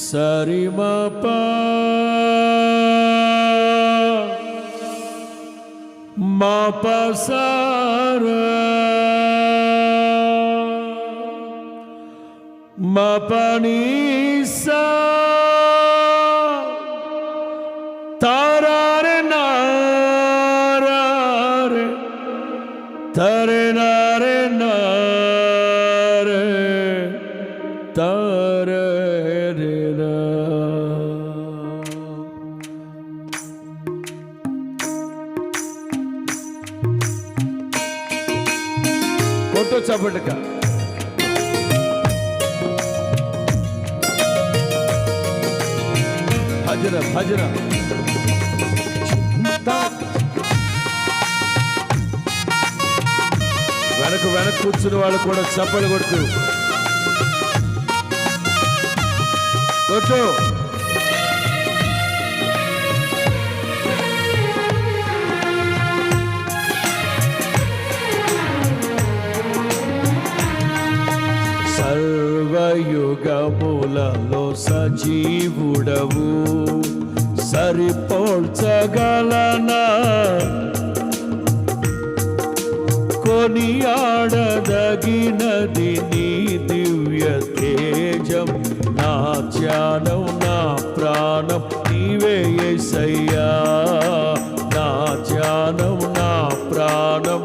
సరిమప మపసర మపనిసా తారారే నారే తరే నారే నారే తరే రే. కొట్టు చప్పటిక భజన భజన వెనక కూర్చుని వాళ్ళు కూడా చప్పలు కొడుతూ కొట్టు. సర్వయుగములలో సజీవుడవు సరిపోల్చగలనా కొనియాడదగినది నీ దివ్య తేజం నా ధ్యానం నా ప్రాణం నీవే యేసయ్యా నా ధ్యానం నా ప్రాణం.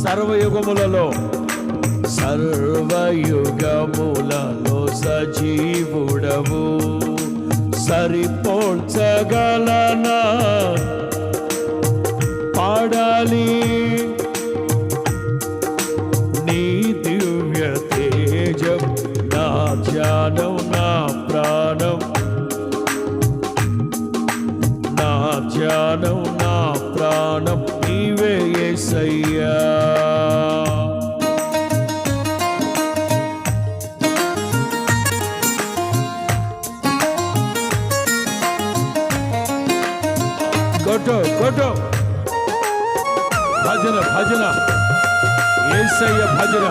సర్వయుగములలో సర్వయుగములలో సజీవుడవు సరిపోల్చగలనా పాడాలి నీ దివ్య తేజం నా ధ్యానం నా ప్రాణం నా ధ్యానం నా ప్రాణం నీవే యేసయ్యా. కొట్టు కొట్టు భజన భజన యేసయ్య భజన.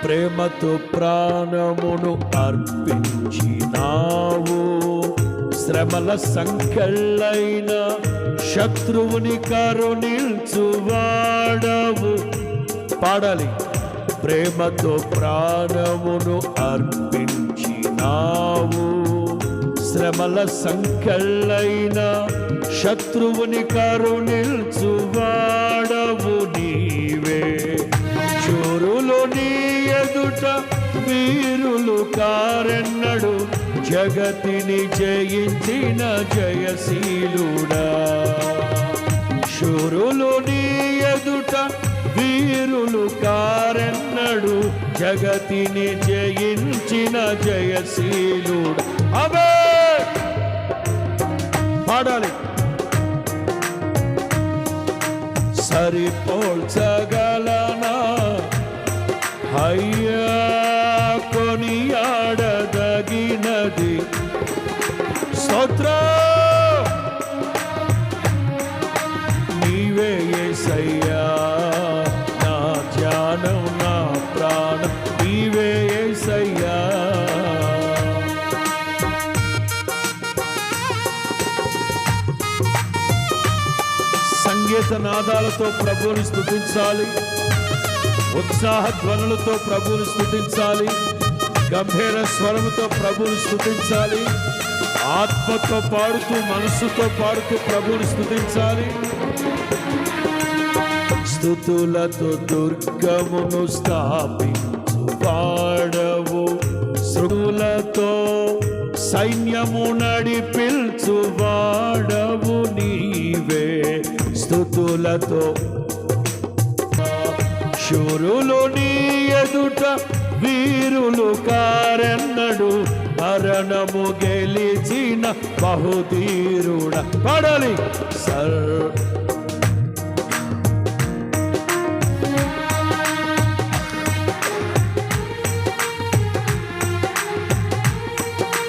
ప్రేమతో ప్రాణమును అర్పించినావు శ్రమల సంఖ్యలైన శత్రువుని కరుణించువాడవు. పాడాలి. ప్రేమతో ప్రాణమును అర్పించినావు శ్రమల సంఖ్యలైన శత్రువుని కరుణించువాడవు నీవే. శూరులు నీ ఎదుట వీరులు కారెన్నడు జగతిని జయించిన జయశీలుడా. శూరులు నీ ఎదుట వీరులు కారెన్నడు జగతిని జయించిన జయశీలుడా. అవే పాడాలి. సరిపోల్చగలనా అయ్యా కొనియాడదగినది స్తోత్రం నీవే యేసయ్యా నా ధ్యానం నా ప్రాణం నీవే యేసయ్యా. సంగీత నాదాలతో ప్రభువుని స్తుతించాలి. ఉత్సాహ ధ్వనులతో ప్రభువుని స్తుతించాలి. గంభీర స్వరముతో ప్రభువుని స్తుతించాలి. ఆత్మతో పాడుతూ మనస్సుతో పాడుతూ ప్రభువుని స్తుతించాలి. స్తుతులతో దుర్గమును స్థాపించు వాడవు శృతులతో సైన్యము నడిపిల్చు వాడవు నీవే. స్తుతులతో శూరులు నీ ఎదుట వీరులు కారెన్నడు మరణము గెలిచిన బహుధీరుడ. పాడాలి.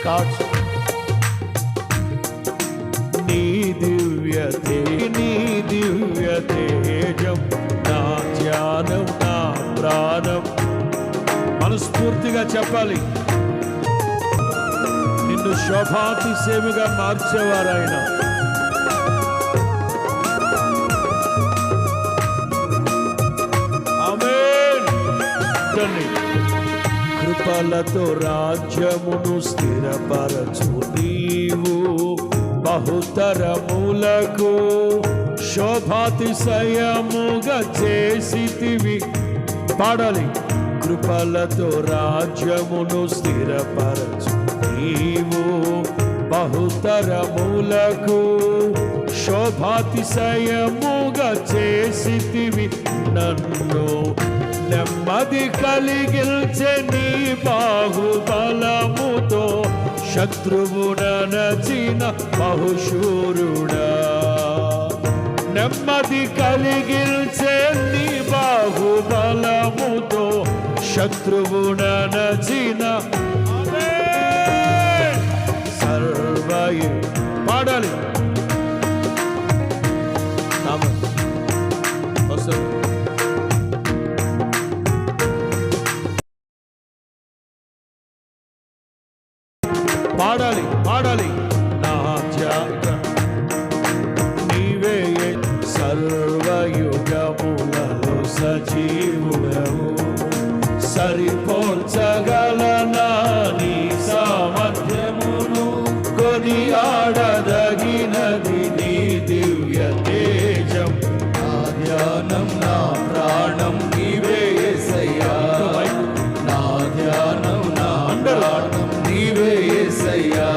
స్టార్ట్. నీ దివ్య తేజం నా ధ్యానం నా ప్రాణం. మనస్ఫూర్తిగా చెప్పాలి. నిన్ను శోభాతిశయముగా మార్చేవారాయన. ఆమేన్. కృపలతో రాజ్యమును స్థిరపరచు నీవు, బహుతరములకు శోభాతిశయముగా చేసితివి. పాడాలి. కృపలతో రాజ్యమును స్థిరపరచు నీవు, బహుతరములకు శోభాతిశయముగా చేసితివి. నన్ను నెమ్మది కలిగించే నీ బాహుబలముతో శత్రువునచిన బహుశూరుడా. నెమ్మది కలిగించే నీ బాహుబలముతో శత్రువునచిన సర్వయ. పాడాలి. పాడాలి పాడాలి. నా త్యాగ నీవే సర్వయుగములలో సజీవుడవు. సరిపోల్చగలనా నీ సామర్థ్యమును, కొనియాడదగినది నీ దివ్య తేజం. నా ధ్యానం నా ప్రాణం నీవే యేసయ్యా. నా ధ్యానం నా ప్రాణం నీవే యేసయ్యా.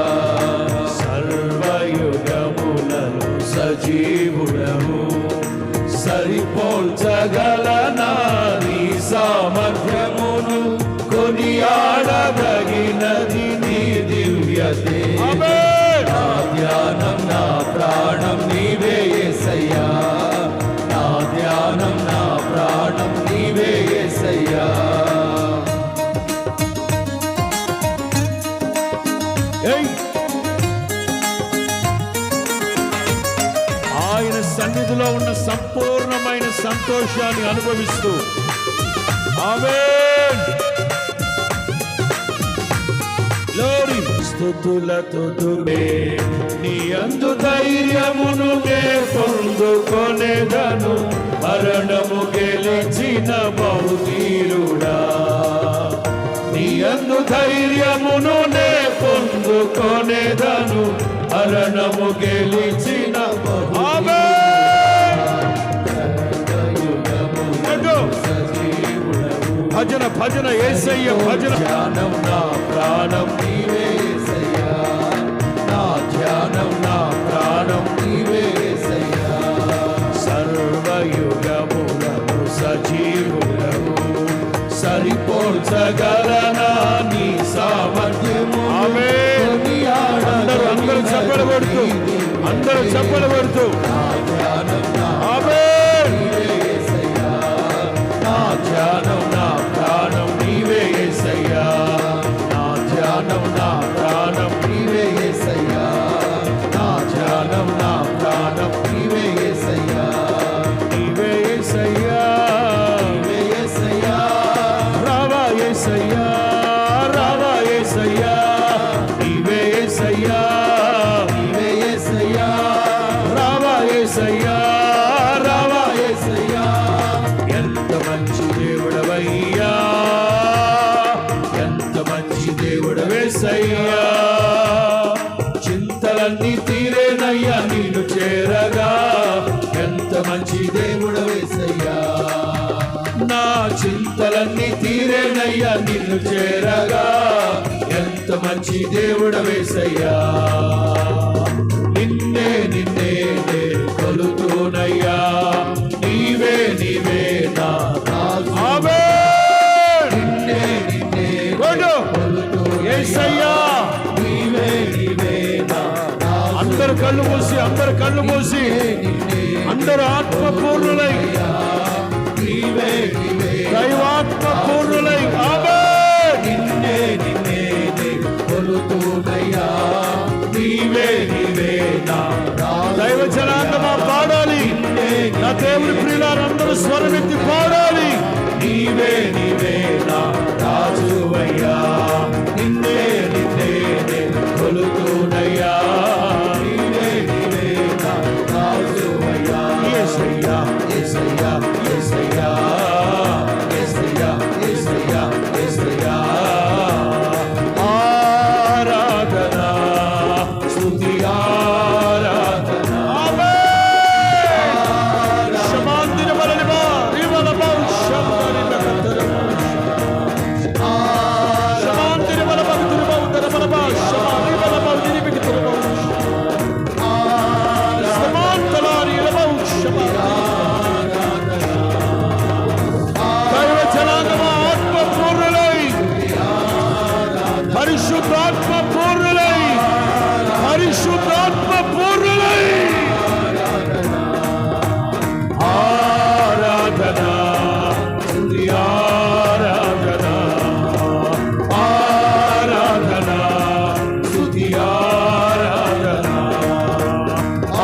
సర్వయుగములలో సజీవుడవు. సరిపోల్చగలనా నీ సామర్థ్యమును, కొనియాడదగినది నీ దివ్య తేజం. నా ధ్యానం నా ప్రాణం నీవే యేసయ్యా. నా ధ్యానం నా ప్రాణం నీవే యేసయ్యా. ఆయన సన్నిధిలో ఉన్న సంపూర్ణమైన సంతోషాన్ని అనుభవిస్తూ ఆమేన్. గ్లోరీ. స్తుతులతో నీ అందు ధైర్యమును నే పొందుకొనేదను, మరణము గెలిచిన బహుధీరుడా. నీ అందు ధైర్యమును నే పొందుకొనేదను, మరణము గెలిచిన భజన భజన యేసయ్య భజన. ధ్యానం నా ప్రాణం నీవే యేసయ్యా. నా ధ్యానం నా ప్రాణం నీవే యేసయ్యా. సర్వయుగములను సజీవుడవు. సరిపోల్చగలనా నీ సామర్థ్యము. ఆమేన్. అందరూ చప్పలు కొడుతూ, అందరూ చప్పలు కొడుతూ ఆమేన్. నా ధ్యానం నా ప్రాణం నీవే యేసయ్యా. నా ధ్యానం నా ప్రాణం నీవే యేసయ్యా. నా ధ్యానం నా ప్రాణం నీవే యేసయ్యా. నీవే యేసయ్యా. నీవే యేసయ్యా. రావా యేసయ్యా. రావా యేసయ్యా. నీవే యేసయ్యా. నీవే యేసయ్యా. రావా యేసయ్యా. రావా యేసయ్యా. ఎంత మంచి దేవుడవయ్యా. ఎంత మంచి దేవుడవేసయ్యా. చింతలన్నీ తీరేనయ్యా నిన్ను చేరగా. ఎంత మంచి దేవుడవేసయ్యా. నా చింతలన్నీ తీరేనయ్యా నిన్ను చేరగా. ఎంత మంచి దేవుడవేసయ్యా. నిన్నే నిన్నే నేను కొలుతూనయ్యా. నీవే నీవే నా రాజు. ఆమేన్. నిన్నే నిన్నే కొలుతూ యేసయ్యా. నీవే నీవే నా రాజు. అందరు కళ్ళు మూసి, అందరు కళ్ళు మూసి, అందరు ఆత్మపూర్ణులై, నీవే నీవే దైవాత్మపూర్ణులై. ఆమేన్. నిన్నే నిన్నే కొలుతూనయ్యా. స్వరమెత్తి పాడాలి. నీవే నీవే నా రాజువయ్యా, నిన్నే నిన్నే నేను కొలుతునయ్యా. నీవే నీవే నా రాజువయ్యా, యేసయ్యా యేసయ్యా యేసయ్యా యేసయ్యా యేసయ్యా యేసయ్యా. ఆరాధనా స్తుతి ఆరాధనా. శమాంతిని వలనివా రివలబా శంకరిబకతరబా శమాంతిని వలబకుతురుబా ఉదరబలబా శమారిబలబా దిరిబికుతురుబా శమాంతలారి రబా శమా. దైవ జనాంగమా ఆత్మ పూర్ణులై, పరిశుద్ధాత్మ పూర్ణులై, పరిశుద్ధాత్మ పూర్ణులై. ఆరాధనా స్తుతి ఆరాధనా ఆరాధనా స్తుతి ఆరాధనా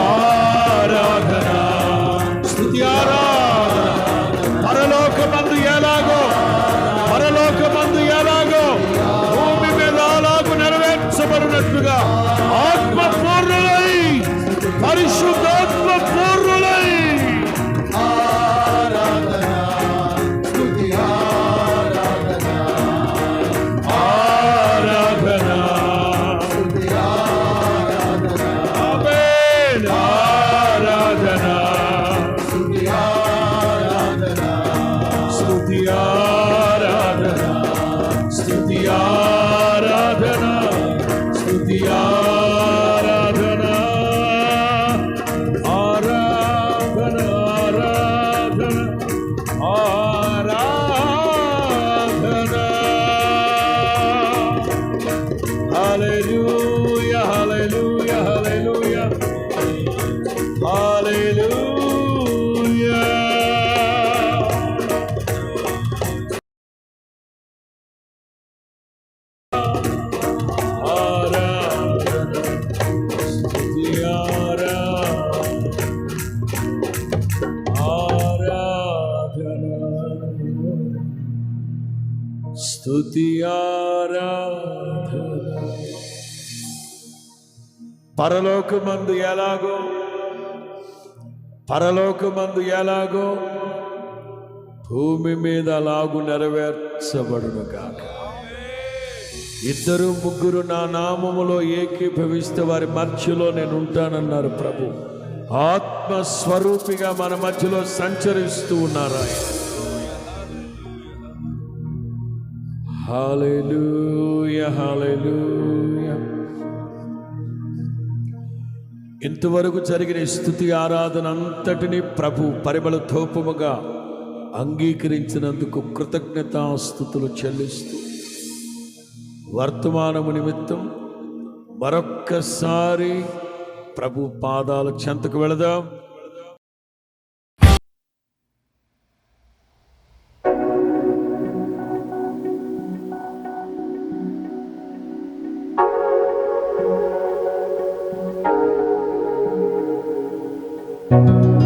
ఆరాధనా స్తుతి ఆరాధనా. పరలోకమందు ఎలాగో, పరలోకమందు ఎలాగో భూమి మీద అలాగూ నెరవేర్చబడినట్లుగా ఆత్మ పూర్ణులై, పరిశుద్ధాత్మ పూర్ణులై. ఆరాధనా ఆమేన్. ఆరాధనా స్తుతి ఆరాధనా స్తుతి ఆరాధనా స్తుతి ఆరాధనా స్తుతి ఆరాధనా ఆరాధనా ఆరాధనా ఆరాధనా. హల్లెలూయా హల్లెలూయా హల్లెలూయా హల్లెలూయా. ఆరాధనా స్తుతి ఆరాధనా స్తుతి ఆరాధనా. పరలోకమందు ఎలాగో, పరలోకమందు ఎలాగో భూమి మీద అలాగు నెరవేర్చబడును గాక. ఇద్దరు ముగ్గురు నా నామములో ఏకీభవిస్తే వారి మధ్యలో నేను ఉంటానన్నారు ప్రభు. ఆత్మ స్వరూపిగా మన మధ్యలో సంచరిస్తూ ఉన్నారు ఆయన. హల్లెలూయా హల్లెలూయా. ఇంతవరకు జరిగిన స్తుతి ఆరాధన అంతటిని ప్రభు పరిమళ ధూపముగా అంగీకరించినందుకు కృతజ్ఞతాస్తుతులు చెల్లిస్తూ వర్తమానము నిమిత్తం మరొక్కసారి ప్రభు పాదాల చెంతకు వెళదాం. thank you